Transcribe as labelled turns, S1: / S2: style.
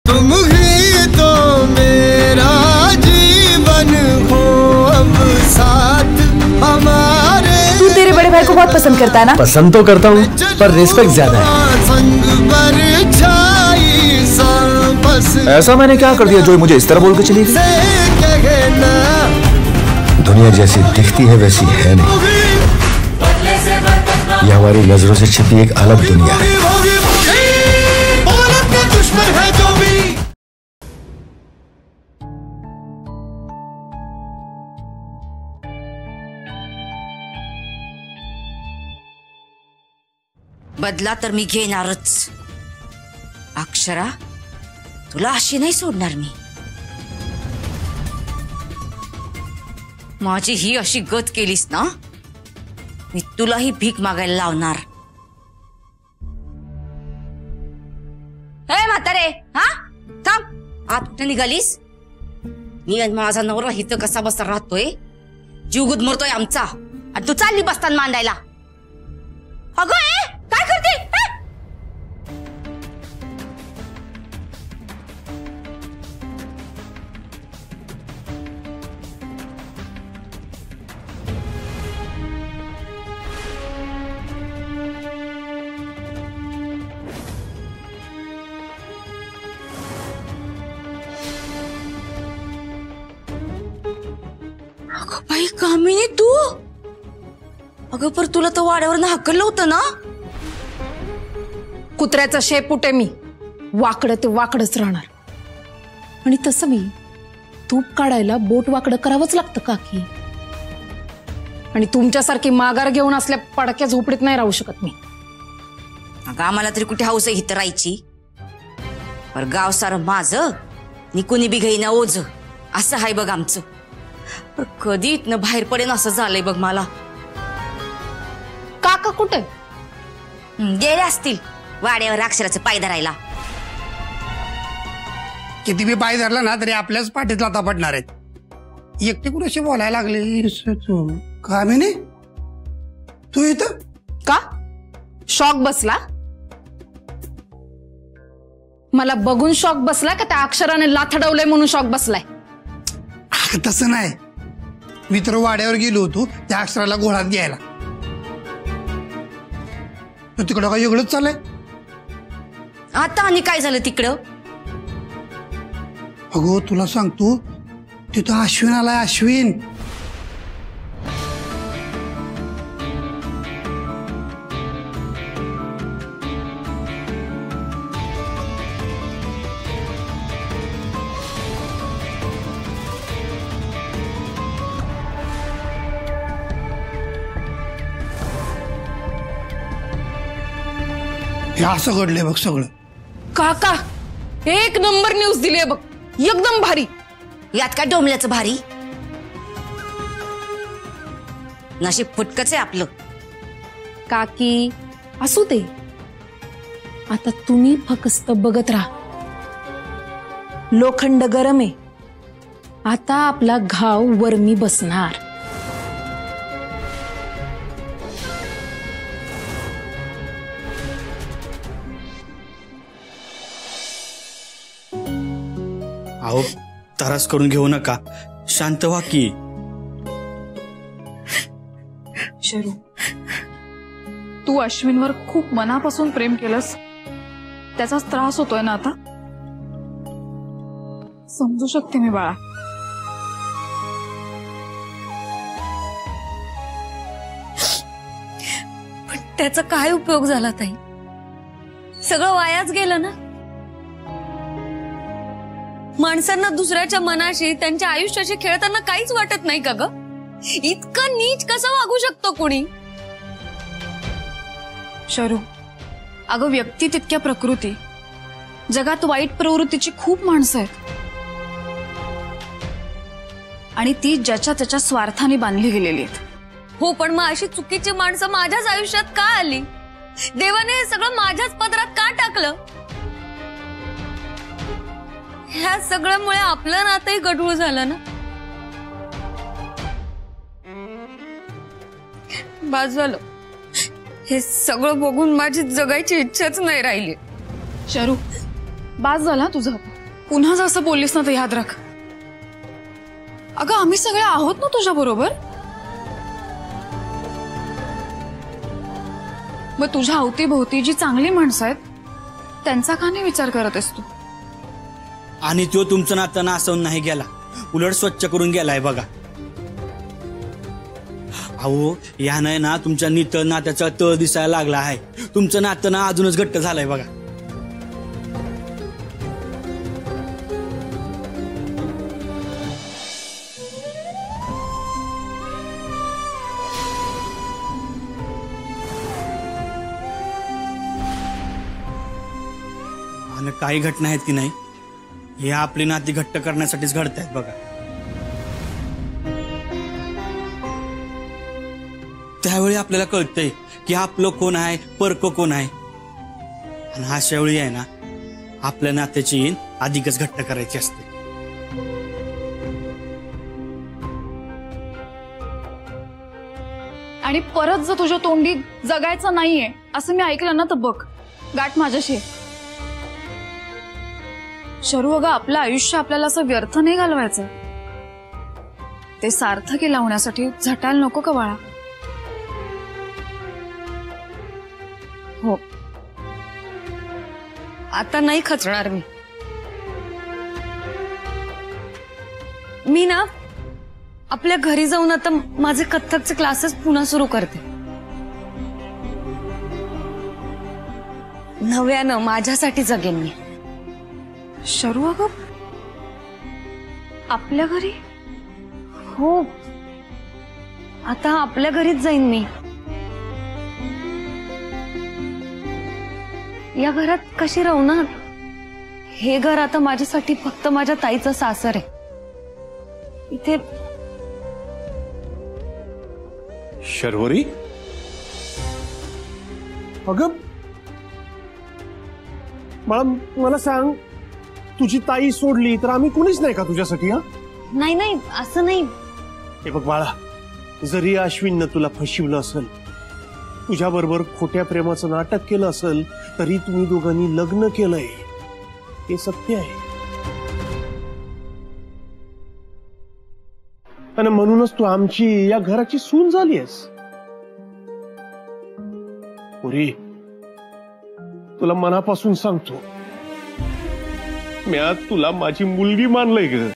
S1: तुम ही तो मेरा जीवन हो अब साथ हमारे।
S2: तू तेरे बड़े भाई को बहुत पसंद करता है ना?
S3: पसंद तो करता हूँ पर रिस्पेक्ट ज्यादा है।
S1: संग परछाई सा बस
S3: ऐसा मैंने क्या कर दिया जो मुझे इस तरह बोल के चली गई? दुनिया जैसी दिखती है वैसी है नहीं, यह हमारी नजरों से छिपी एक अलग दुनिया है।
S1: दुश्मन है जो भी
S4: बदला तर मी घेणारच। अक्षरा, तुला अशी नाही सोडणार मी। माझी ही अशी गत केलीस ना, मी तुलाही भीक मागायला लावणार। ए म्हातारे, हा थांब, आत कुठे निघालीस? मी आणि माझा नवरा इथं कसा बसा राहतोय, जीव गुदमरतोय आमचा, आणि तू चालली बसताना मांडायला। अगं ए, काय करते? अगं बाई कामिनी, तू? अगं पर तुला तर वाड्यावर हकललं होतं ना?
S2: कुत्र्याचा शेपूट आहे मी, वाकडं ते वाकडच राहणार। आणि तसं मी तूप काढायला बोट वाकडं करावंच लागतं काकी। आणि तुमच्यासारखी माघार घेऊन असल्या पडक्या झोपडीत नाही राहू शकत मी।
S4: अगं आम्हाला तरी कुठे हौस आहे इथं राहायची, पर गाव सारं माझं निकुनी बी घेईना ओझ असं हाय बघ आमचं। पर कधी इथनं बाहेर पडेन असं झालंय बघ मला।
S2: काका कुठे?
S4: गेले असतील वाड्यावर अक्षराचे पाय धरायला।
S5: किती बी पाय धरला ना तरी आपल्याच पाठीत लाथा पडणार आहेत। एकटी कुणाशी बोलायला लागली कामिनी? तू इथं
S2: का? शॉक बसला? मला बघून शॉक बसला का त्या अक्षराने लाथडवलंय म्हणून शॉक बसलाय?
S5: तसं नाही, मी तर वाड्यावर गेलो होतो त्या अक्षराला घोळात घ्यायला। तू तिकडं काय वेगळंच चाललंय?
S4: आता आणि काय झालं तिकडं?
S5: अगो तुला सांगतो, तिथं अश्विन आलाय, अश्विन। हे असं घडलंय बघ सगळं।
S2: काका एक नंबर न्यूज दिली आहे बघ, एकदम भारी।
S4: यात काय डोंबल्याचं भारी? नशीब फुटकच आहे आपलं।
S2: काकी असू दे, आता तुम्ही फक्त बघत राहा। लोखंड गरम आहे, आता आपला घाव वरमी बसणार।
S6: अहो त्रास करून घेऊ नका, शांत व्हा की।
S7: शरू, तू अश्विनवर खूप मनापासून प्रेम केलंस, त्याचाच त्रास होतोय ना आता? समजू शकते मी बाळा,
S4: पण त्याचा काय उपयोग झाला ताई? सगळं वायाच गेलं ना। माणसांना दुसऱ्याच्या मनाशी, त्यांच्या आयुष्याशी खेळताना काहीच वाटत नाही का ग? इतकं नीच कसं वागू शकतो कोणी?
S7: शरू, अगं व्यक्ती तितक्या प्रकृती, जगात वाईट प्रवृत्तीची खूप माणसं आहेत, आणि ती ज्याच्या त्याच्या स्वार्थाने बांधली गेलेली आहेत।
S4: हो, पण मग अशी चुकीची माणसं माझ्याच आयुष्यात का आली? देवाने हे सगळं माझ्याच पदरात का टाकलं? ह्या सगळ्यामुळे आपलं नातंही गढूळ झालं ना। बास झालं, हे सगळं बघून माझी जगायची इच्छाच नाही राहिली।
S7: शरू, बास झाला तुझं। पुन्हा जर असं बोललीस ना तर याद राख. अगं आम्ही सगळे आहोत ना तुझ्या बरोबर. मग तुझ्या अवतीभोवती जी चांगली माणसं आहेत त्यांचा का नाही विचार करत आहेस तू?
S6: आणि तो तुमचं नातं नासवून नाही गेला, उलट स्वच्छ करून गेलाय बघा. अहो यानं ना तुमच्या नितळ नात्याचा तळ दिसायला लागला आहे. तुमचं नातं ना अजूनच घट्ट झालंय बघा. आणि काही घटना आहेत की नाही, हे आपली नाती घट्ट करण्यासाठीच घडतायत बघा. त्यावेळी आपल्याला कळतंय की आपलं कोण आहे, परक कोण आहे. आणि अशा वेळी आहे ना आपल्या नात्याची ईन अधिकच घट्ट करायची असते.
S7: आणि परत जर तुझ्या तोंडी जगायचं नाहीये असं मी ऐकलं ना तर बघ, गाठ माझ्याशी. शरू अगं आपलं आयुष्य आपल्याला असं व्यर्थ नाही घालवायचं. ते सार्थकी लावण्यासाठी झटायला नको का बाळा?
S4: हो, आता नाही खचणार मी ना आपल्या घरी जाऊन आता माझे कथ्थकचे क्लासेस पुन्हा सुरू करते. नव्यानं माझ्यासाठी जगेन मी.
S7: शरू अगं आपल्या घरी?
S4: हो, आता आपल्या घरीच जाईन मी. या घरात कशी राहू ना? हे घर आता माझ्यासाठी फक्त माझ्या ताईचं सासर आहे. इथे
S8: शर्वरी, अगं मला सांग, तुझी ताई सोडली तर आम्ही कुणीच नाही का तुझ्यासाठी? हा
S4: नाही नाही, असं नाही.
S8: हे बघ बाळा, जरी अश्विननं तुला फसविलं असेल, तुझ्या बरोबर खोट्या प्रेमाचं नाटक केलं असेल, तरी तुम्ही दोघांनी लग्न केलंय, हे सत्य आहे. आणि म्हणूनच तू आमची या घराची सून झालीयस. पुरी, तुला मनापासून सांगतो, मी आज तुला माझी मुलगी मानलंय ग.